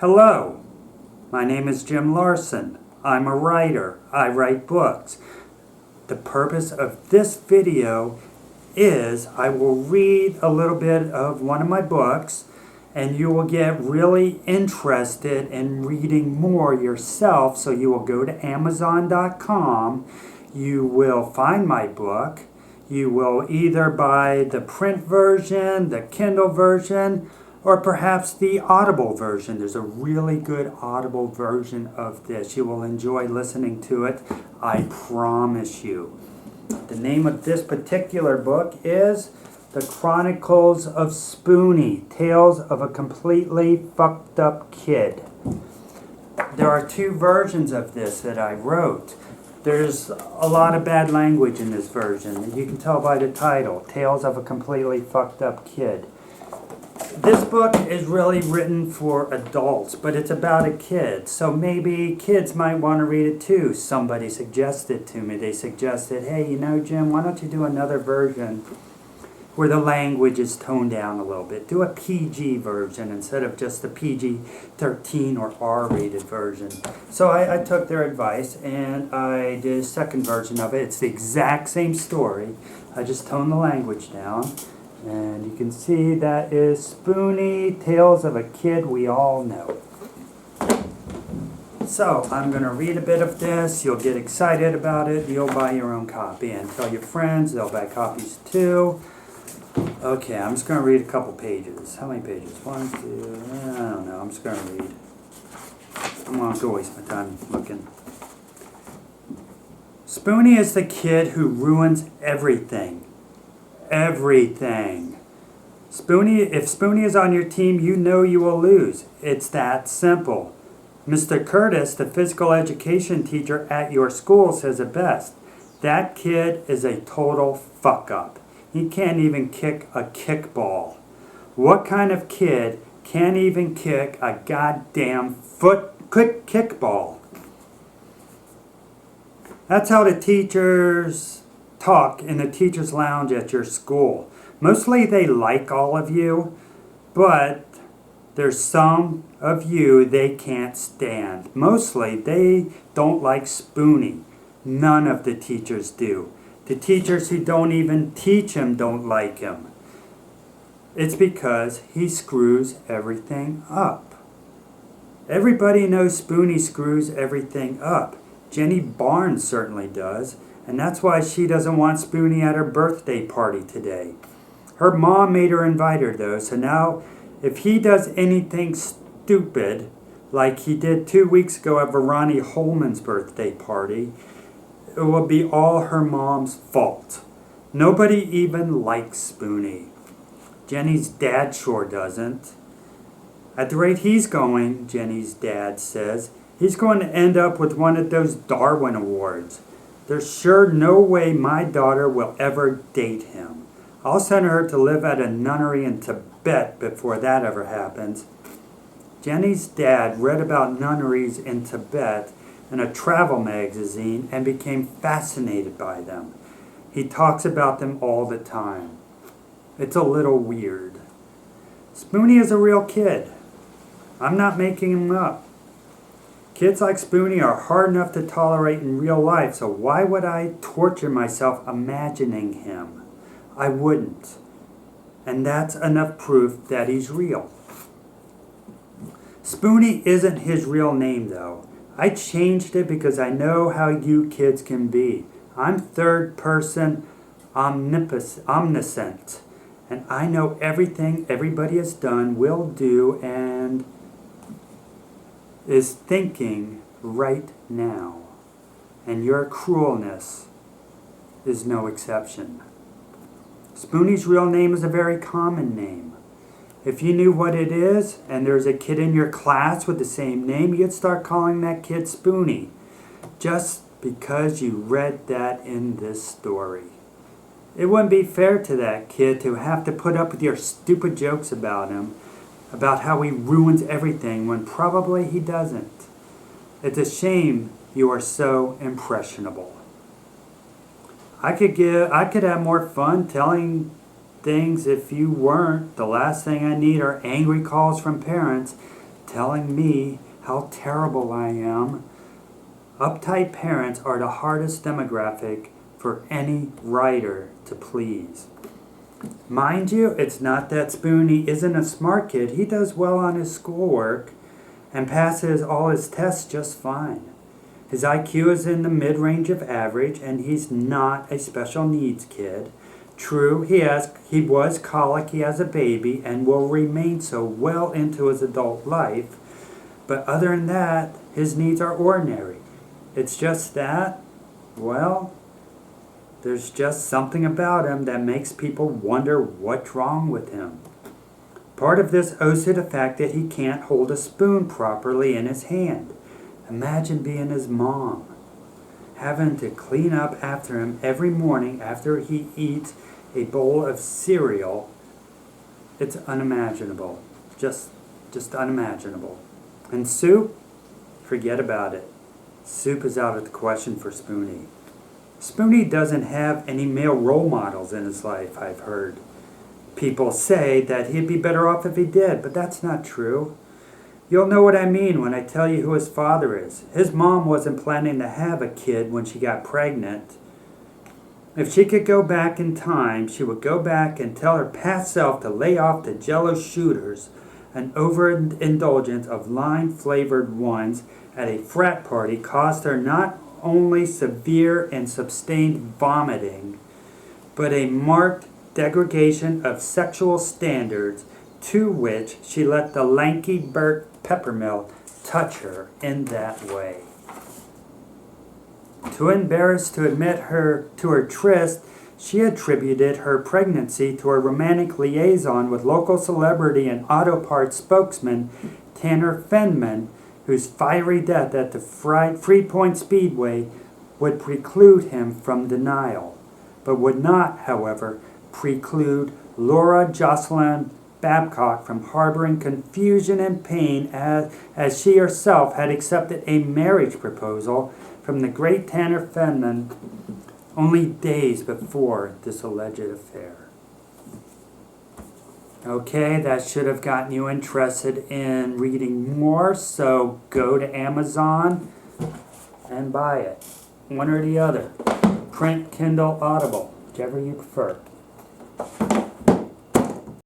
Hello, my name is Jim Larsen. I'm a writer. I write books. The purpose of this video is I will read a little bit of one of my books and you will get really interested in reading more yourself. So you will go to Amazon.com, you will find my book, you will either buy the print version, the Kindle version, or perhaps the Audible version. There's a really good Audible version of this. You will enjoy listening to it, I promise you. The name of this particular book is The Chronicles of Spoony, Tales of a Completely Fucked Up Kid. There are two versions of this that I wrote. There's a lot of bad language in this version. You can tell by the title, Tales of a Completely Fucked Up Kid. This book is really written for adults, but it's about a kid. So maybe kids might want to read it too. Somebody suggested to me. They suggested, hey, you know, Jim, why don't you do another version where the language is toned down a little bit. Do a PG version instead of just the PG-13 or R-rated version. So I took their advice and I did a second version of it. It's the exact same story. I just toned the language down. And you can see that is Spoony, Tales of a Kid We All Know. So I'm going to read a bit of this. You'll get excited about it. You'll buy your own copy and tell your friends. They'll buy copies too. Okay, I'm just going to read a couple pages. How many pages? 1, 2, I don't know. I'm just going to read. I'm going to have to waste my time looking. Spoony is the kid who ruins everything. Everything. Spoony, if Spoony is on your team, you know you will lose. It's that simple. Mr. Curtis, the physical education teacher at your school, says it best. That kid is a total fuck-up. He can't even kick a kickball. What kind of kid can't even kick a goddamn kickball? That's how the teachers talk in the teacher's lounge at your school. Mostly they like all of you, but there's some of you they can't stand. Mostly they don't like Spoony. None of the teachers do. The teachers who don't even teach him don't like him. It's because he screws everything up. Everybody knows Spoony screws everything up. Jenny Barnes certainly does, and that's why she doesn't want Spoony at her birthday party today. Her mom made her invite her though, so now if he does anything stupid, like he did 2 weeks ago at Verani Holman's birthday party, it will be all her mom's fault. Nobody even likes Spoony. Jenny's dad sure doesn't. At the rate he's going, Jenny's dad says, he's going to end up with one of those Darwin Awards. There's sure no way my daughter will ever date him. I'll send her to live at a nunnery in Tibet before that ever happens. Jenny's dad read about nunneries in Tibet in a travel magazine and became fascinated by them. He talks about them all the time. It's a little weird. Spoony is a real kid. I'm not making him up. Kids like Spoony are hard enough to tolerate in real life, so why would I torture myself imagining him? I wouldn't. And that's enough proof that he's real. Spoony isn't his real name though. I changed it because I know how you kids can be. I'm third person omniscient. And I know everything everybody has done, will do, and is thinking right now. And your cruelness is no exception. Spoony's real name is a very common name. If you knew what it is, and there's a kid in your class with the same name, you'd start calling that kid Spoony. Just because you read that in this story. It wouldn't be fair to that kid to have to put up with your stupid jokes about him, about how he ruins everything when probably he doesn't. It's a shame you are so impressionable. I could have more fun telling things if you weren't. The last thing I need are angry calls from parents telling me how terrible I am. Uptight parents are the hardest demographic for any writer to please. Mind you, it's not that Spoony isn't a smart kid. He does well on his schoolwork and passes all his tests just fine. His IQ is in the mid-range of average, and he's not a special needs kid. True, he was colicky as a baby and will remain so well into his adult life, but other than that, his needs are ordinary. It's just that, well, there's just something about him that makes people wonder what's wrong with him. Part of this owes to the fact that he can't hold a spoon properly in his hand. Imagine being his mom, having to clean up after him every morning after he eats a bowl of cereal. It's unimaginable. Just unimaginable. And soup? Forget about it. Soup is out of the question for Spoony. Spoony doesn't have any male role models in his life, I've heard. People say that he'd be better off if he did, but that's not true. You'll know what I mean when I tell you who his father is. His mom wasn't planning to have a kid when she got pregnant. If she could go back in time, she would go back and tell her past self to lay off the Jell-O shooters, an overindulgence of lime-flavored ones at a frat party caused her not only severe and sustained vomiting, but a marked degradation of sexual standards to which she let the lanky Bert Peppermill touch her in that way. Too embarrassed to admit to her tryst, she attributed her pregnancy to a romantic liaison with local celebrity and auto parts spokesman Tanner Fenman, whose fiery death at the Freepoint Speedway would preclude him from denial, but would not, however, preclude Laura Jocelyn Babcock from harboring confusion and pain as she herself had accepted a marriage proposal from the great Tanner Fenman only days before this alleged affair. Okay, that should have gotten you interested in reading more, so go to Amazon and buy it. One or the other. Print, Kindle, Audible, whichever you prefer.